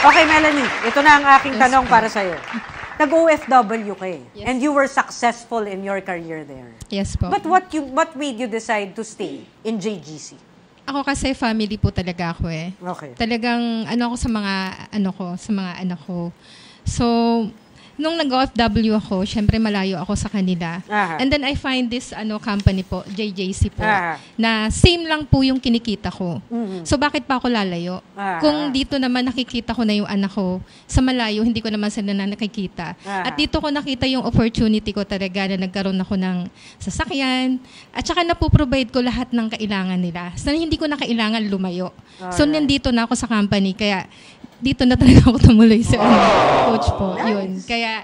Okay, Melanie, ito na ang aking tanong para sa'yo. Nag-OFW ka eh, Yes. and you were successful in your career there. Yes po. But what made you decide to stay in JGC? Ako kasi family po talaga ako eh. Okay. Talagang ako sa mga anak ko. So, nung nag-OFW ako, syempre malayo ako sa kanila. Aha. And then I find this company po, JJC po, Aha. na same lang po yung kinikita ko. Mhm. So bakit pa ako lalayo? Aha. Kung dito naman nakikita ko na yung anak ko, sa malayo hindi ko naman sila na nakikita. Aha. At dito ko nakita yung opportunity ko talaga na nagkaroon ako ng sasakyan. At saka napoprovide ko lahat ng kailangan nila. So hindi ko na kailangan lumayo. So Alright. nandito na ako sa company. Kaya dito na talaga ako tumuloy sa coach po. Yun. Kaya,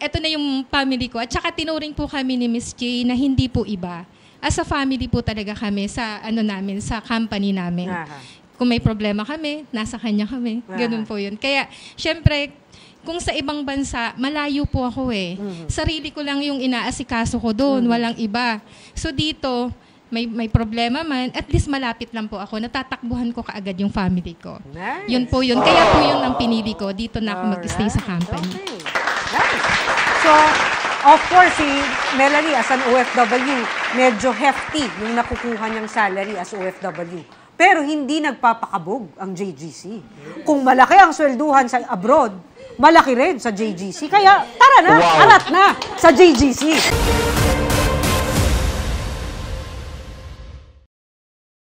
eto na yung family ko. At saka tinuring po kami ni Miss J na hindi po iba. As a family po talaga kami sa namin, sa company namin. Aha. Kung may problema kami, nasa kanya kami. Ganun po yun. Kaya, syempre, kung sa ibang bansa, malayo po ako eh. Sarili ko lang yung inaasikaso ko doon. Walang iba. So dito, may problema man, at least malapit lang po ako. Natatakbuhan ko kaagad yung family ko. Nice. Yun po yun. Kaya po yun ang pinili ko. Dito na ako mag-stay sa company. Okay. Nice. So, of course, si Melanie as an OFW, medyo hefty yung nakukuha niyang salary as OFW. Pero hindi nagpapakabog ang JGC. Kung malaki ang swelduhan sa abroad, malaki rin sa JGC. Kaya tara na, alat na sa JGC.